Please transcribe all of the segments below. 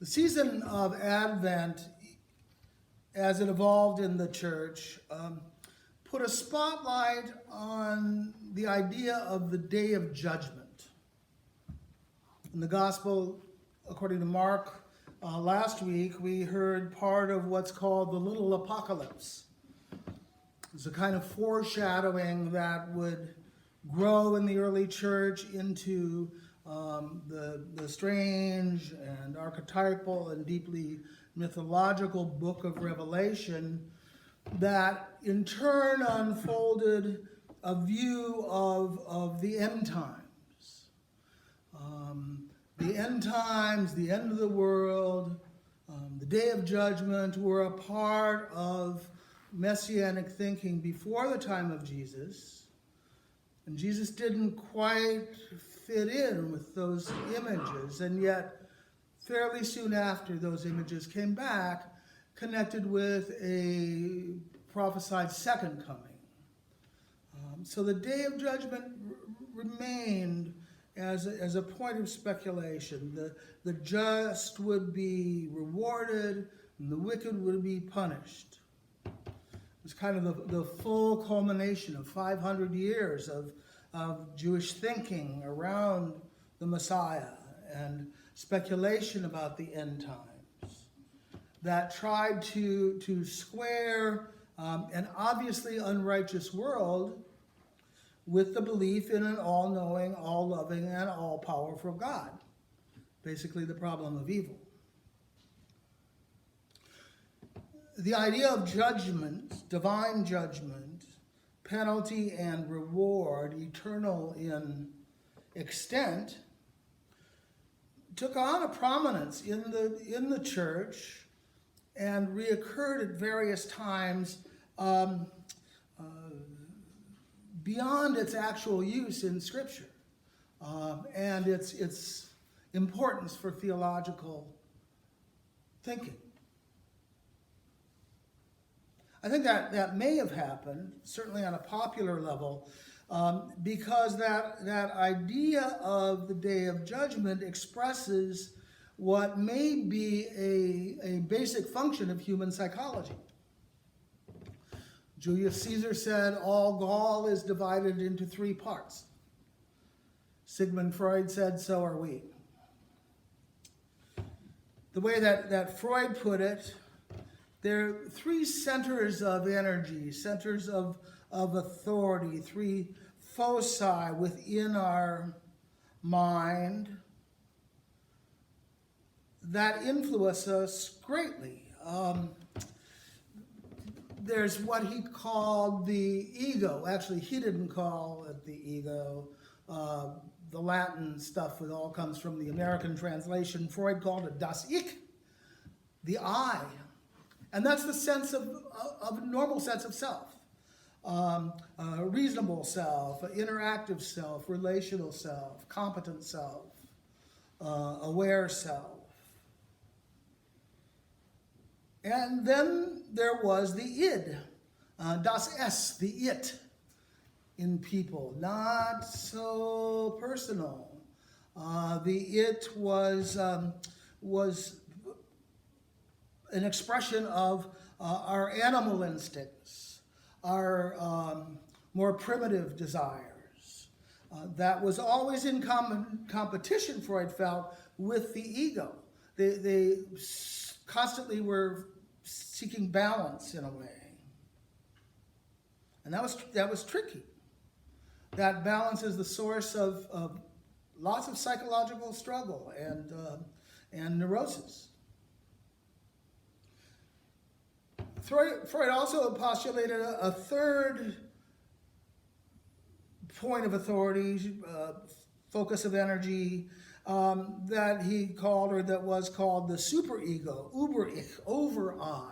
The season of Advent, as it evolved in the church, put a spotlight on the idea of the Day of Judgment. In the Gospel, according to Mark, last week we heard part of what's called the Little Apocalypse. It's a kind of foreshadowing that would grow in the early church into the strange and archetypal and deeply mythological book of Revelation that in turn unfolded a view of the end times. The end times, the end of the world, the Day of Judgment were a part of Messianic thinking before the time of Jesus. And Jesus didn't quite fit in with those images, and yet fairly soon after those images came back, connected with a prophesied second coming. So the Day of Judgment remained as a point of speculation. The just would be rewarded, and the wicked would be punished. It was kind of the full culmination of 500 years of Jewish thinking around the Messiah and speculation about the end times that tried to square an obviously unrighteous world with the belief in an all-knowing, all-loving, and all-powerful God. Basically the problem of evil. The idea of judgment, divine judgment, penalty and reward, eternal in extent, took on a prominence in the church and reoccurred at various times beyond its actual use in Scripture and its importance for theological thinking. I think that may have happened, certainly on a popular level, because that idea of the Day of Judgment expresses what may be a basic function of human psychology. Julius Caesar said all Gaul is divided into three parts. Sigmund Freud said so are we. The way that Freud put it, there are three centers of energy, centers of authority, three foci within our mind that influence us greatly. There's what he called the ego. Actually, he didn't call it the ego. The Latin stuff, it all comes from the American translation. Freud called it das Ich, the I. And that's the sense of normal sense of self. Reasonable self, interactive self, relational self, competent self, aware self. And then there was the id, das Es, the it in people, not so personal. The it was an expression of our animal instincts, our more primitive desires. That was always in competition, Freud felt, with the ego. They constantly were seeking balance in a way. And that was tricky. That balance is the source of lots of psychological struggle and neurosis. Freud also postulated a third point of authority, focus of energy, that he called, or that was called, the superego, Über-Ich, over-I.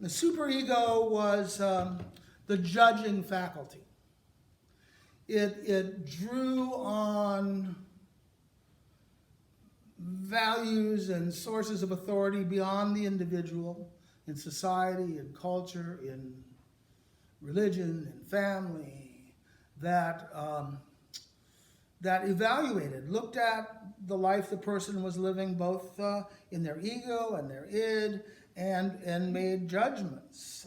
The superego was the judging faculty. It drew on values and sources of authority beyond the individual in society, in culture, in religion, in family, that that evaluated, looked at the life the person was living, both in their ego and their id, and made judgments.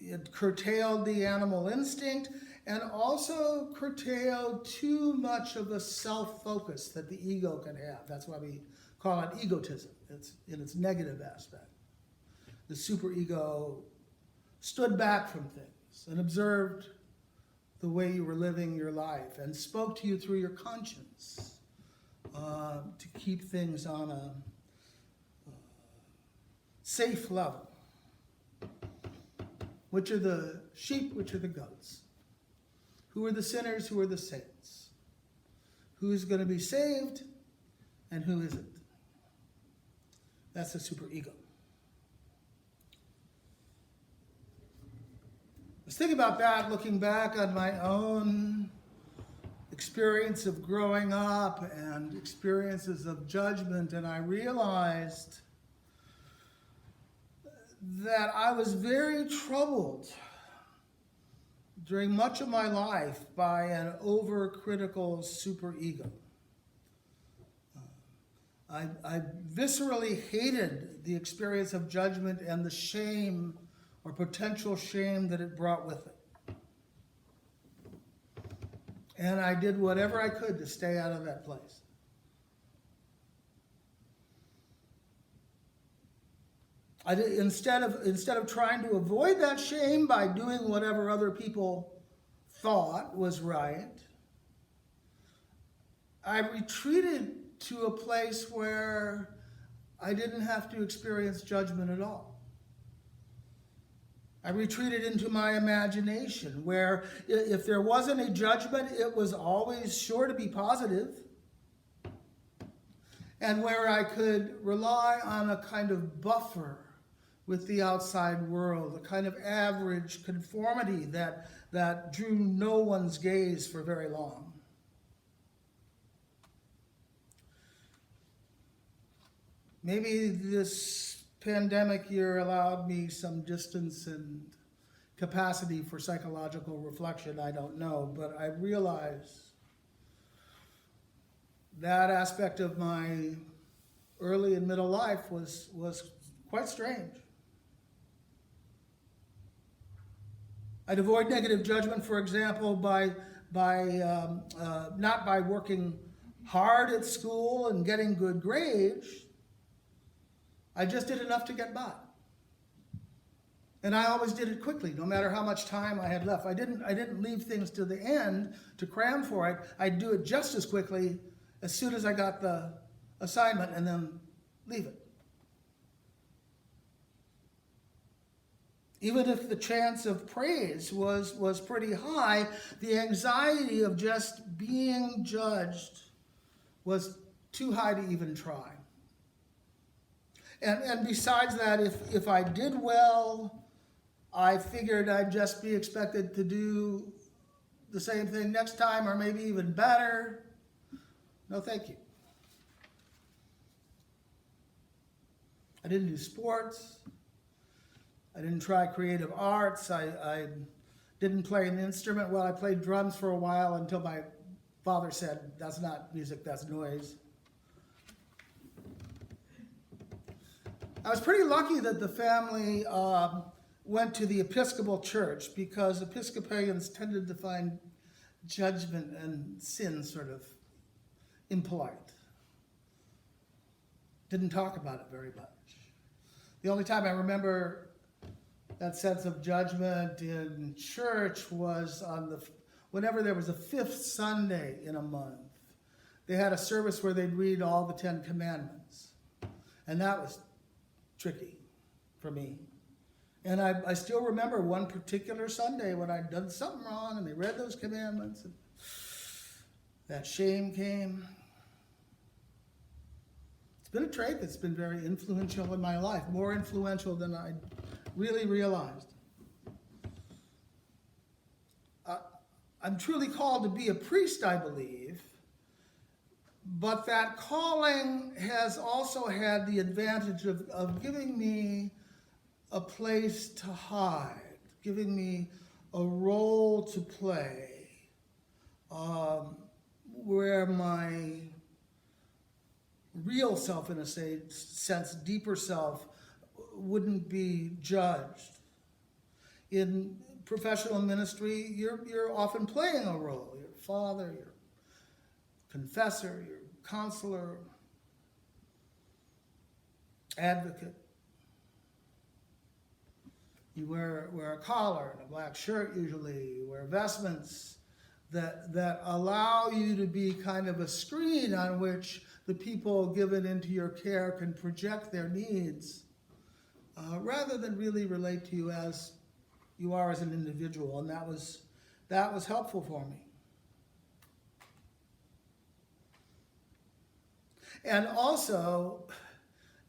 It curtailed the animal instinct and also curtailed too much of the self-focus that the ego can have. That's why we call it egotism. It's in its negative aspect. The superego stood back from things and observed the way you were living your life and spoke to you through your conscience to keep things on a safe level. Which are the sheep, which are the goats? Who are the sinners, who are the saints? Who is going to be saved and who isn't? That's the superego. I was thinking about that, looking back on my own experience of growing up and experiences of judgment, and I realized that I was very troubled during much of my life by an overcritical superego. I viscerally hated the experience of judgment and the shame or potential shame that it brought with it. And I did whatever I could to stay out of that place. Instead of trying to avoid that shame by doing whatever other people thought was right, I retreated to a place where I didn't have to experience judgment at all. I retreated into my imagination, where if there wasn't a judgment, it was always sure to be positive, and where I could rely on a kind of buffer with the outside world, a kind of average conformity that drew no one's gaze for very long. Maybe this pandemic year allowed me some distance and capacity for psychological reflection, I don't know, but I realize that aspect of my early and middle life was quite strange. I'd avoid negative judgment, for example, not by working hard at school and getting good grades. I just did enough to get by. And I always did it quickly, no matter how much time I had left. I didn't leave things to the end to cram for it. I'd do it just as quickly as soon as I got the assignment and then leave it. Even if the chance of praise was pretty high, the anxiety of just being judged was too high to even try. And besides that, if I did well, I figured I'd just be expected to do the same thing next time, or maybe even better. No, thank you. I didn't do sports. I didn't try creative arts. I didn't play an instrument. Well, I played drums for a while until my father said, "That's not music, that's noise." I was pretty lucky that the family went to the Episcopal Church, because Episcopalians tended to find judgment and sin sort of impolite. Didn't talk about it very much. The only time I remember that sense of judgment in church was whenever there was a fifth Sunday in a month. They had a service where they'd read all the 10 Commandments. And that was tricky for me. And I still remember one particular Sunday when I'd done something wrong and they read those commandments, and that shame came. It's been a trait that's been very influential in my life, more influential than I really realized. I'm truly called to be a priest, I believe, but that calling has also had the advantage of giving me a place to hide, giving me a role to play, where my real self, in a sense, deeper self, wouldn't be judged. In professional ministry, you're often playing a role. Your father, your confessor, your counselor, advocate. You wear a collar and a black shirt usually. You wear vestments that allow you to be kind of a screen on which the people given into your care can project their needs, rather than really relate to you as you are as an individual. And that was helpful for me. And also,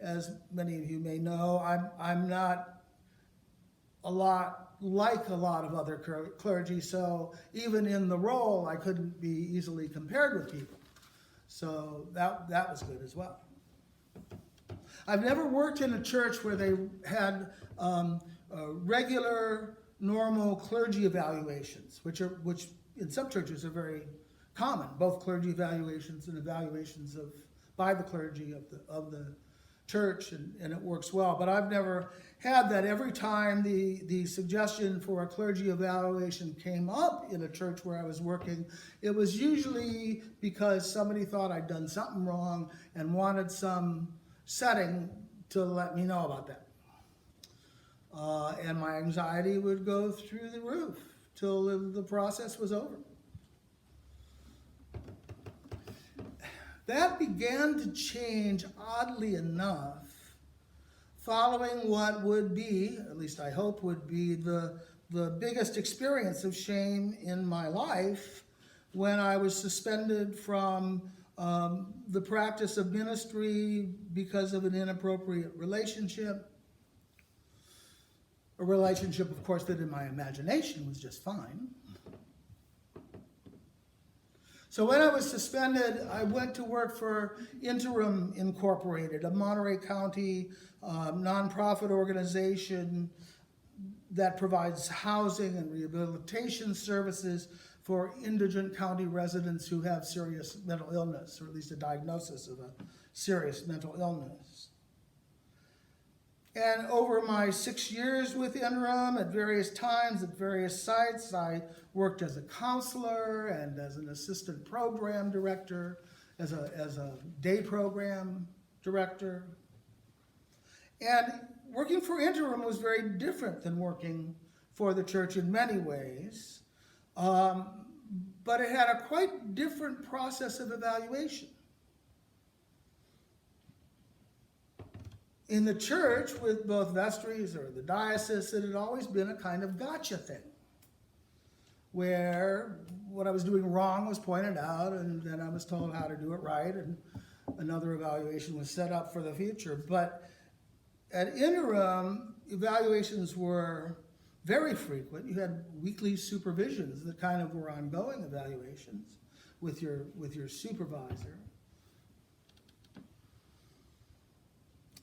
as many of you may know, I'm not a lot like a lot of other clergy, so even in the role, I couldn't be easily compared with people. So that was good as well. I've never worked in a church where they had regular, normal clergy evaluations, which in some churches are very common, both clergy evaluations and evaluations by the clergy of the church, and it works well. But I've never had that. Every time the suggestion for a clergy evaluation came up in a church where I was working, it was usually because somebody thought I'd done something wrong and wanted some setting to let me know about that. And my anxiety would go through the roof till the process was over. That began to change, oddly enough, following what would be, at least I hope would be, the biggest experience of shame in my life, when I was suspended from the practice of ministry because of an inappropriate relationship. A relationship, of course, that in my imagination was just fine. So when I was suspended, I went to work for Interim Incorporated, a Monterey County nonprofit organization that provides housing and rehabilitation services for indigent county residents who have serious mental illness, or at least a diagnosis of a serious mental illness. And over my 6 years with Interim, at various times, at various sites, I worked as a counselor and as an assistant program director, as a day program director. And working for Interim was very different than working for the church in many ways, but it had a quite different process of evaluation. In the church, with both vestries or the diocese, it had always been a kind of gotcha thing, where what I was doing wrong was pointed out, and then I was told how to do it right, and another evaluation was set up for the future. But at Interim, evaluations were very frequent. You had weekly supervisions that kind of were ongoing evaluations with your supervisor.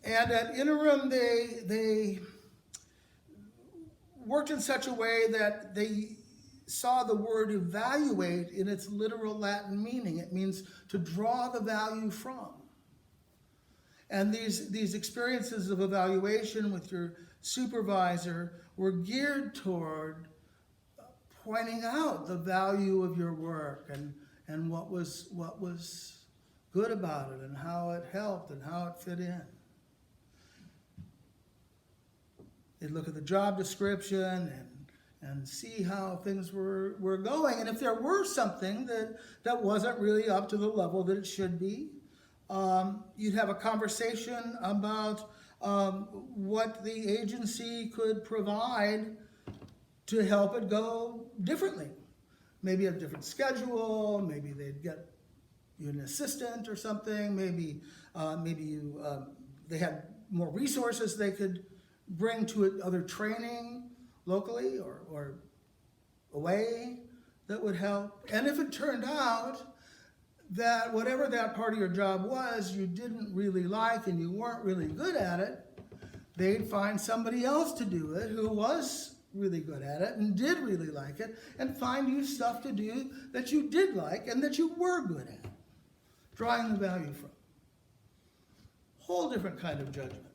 And at Interim, they worked in such a way that they saw the word evaluate in its literal Latin meaning. It means to draw the value from. And these experiences of evaluation with your supervisor were geared toward pointing out the value of your work and what was good about it and how it helped and how it fit in. They'd look at the job description and see how things were going. And if there were something that wasn't really up to the level that it should be, you'd have a conversation about what the agency could provide to help it go differently. Maybe a different schedule, maybe they'd get you an assistant or something, maybe they had more resources they could bring to it, other training locally or away that would help. And if it turned out that whatever that part of your job was, you didn't really like and you weren't really good at it, they'd find somebody else to do it who was really good at it and did really like it, and find you stuff to do that you did like and that you were good at, drawing the value from. Whole different kind of judgment.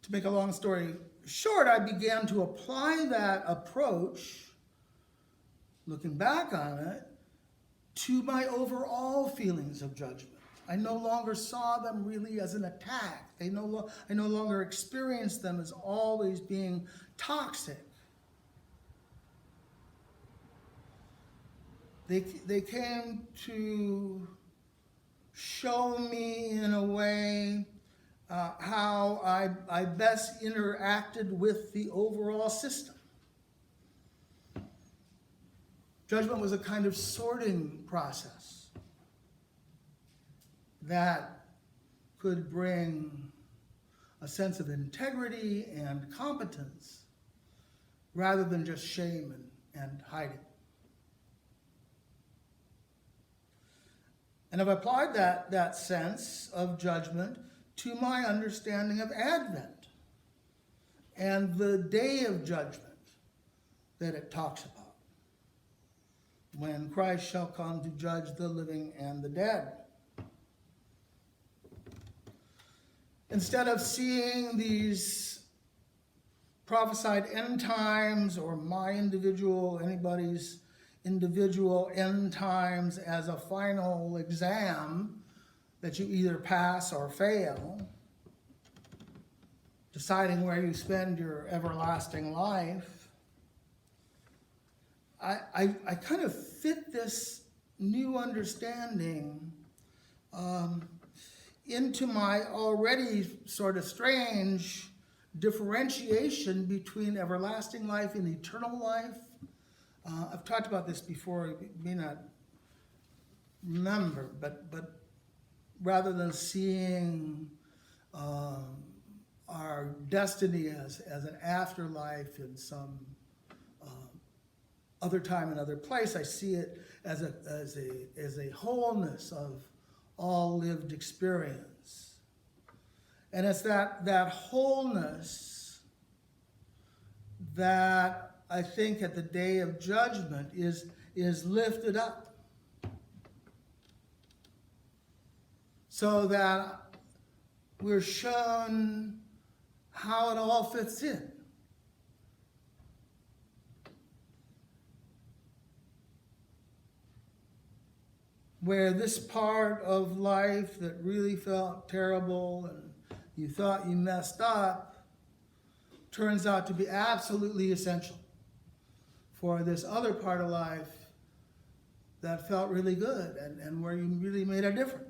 To make a long story short, I began to apply that approach, looking back on it, to my overall feelings of judgment. I no longer saw them really as an attack. I no longer experienced them as always being toxic. They came to show me in a way how I best interacted with the overall system. Judgment was a kind of sorting process that could bring a sense of integrity and competence rather than just shame and hiding. And I've applied that sense of judgment to my understanding of Advent and the day of judgment that it talks about, when Christ shall come to judge the living and the dead. Instead of seeing these prophesied end times or anybody's individual end times as a final exam that you either pass or fail, deciding where you spend your everlasting life, I kind of fit this new understanding into my already sort of strange differentiation between everlasting life and eternal life. I've talked about this before, you may not remember, but rather than seeing our destiny as an afterlife in some other time and other place, I see it as a wholeness of all lived experience. And it's that wholeness that I think at the day of judgment is lifted up, so that we're shown how it all fits in. Where this part of life that really felt terrible and you thought you messed up turns out to be absolutely essential for this other part of life that felt really good and where you really made a difference.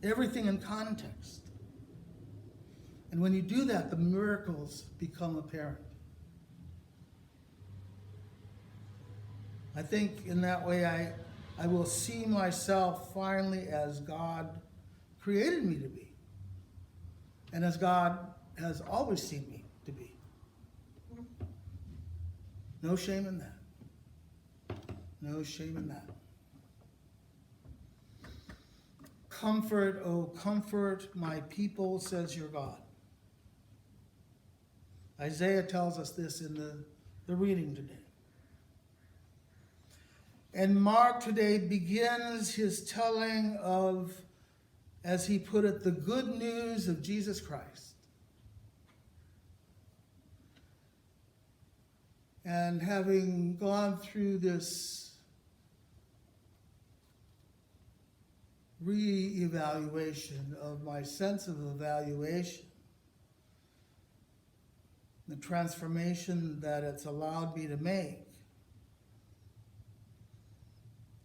Everything in context. And when you do that, the miracles become apparent. I think in that way I will see myself finally as God created me to be, and as God has always seen me to be. No shame in that. No shame in that. Comfort, oh comfort my people, says your God. Isaiah tells us this in the reading today. And Mark today begins his telling of, as he put it, the good news of Jesus Christ. And having gone through this re-evaluation of my sense of evaluation, the transformation that it's allowed me to make,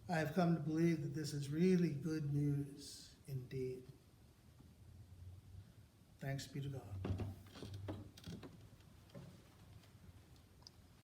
I have come to believe that this is really good news indeed. Thanks be to God.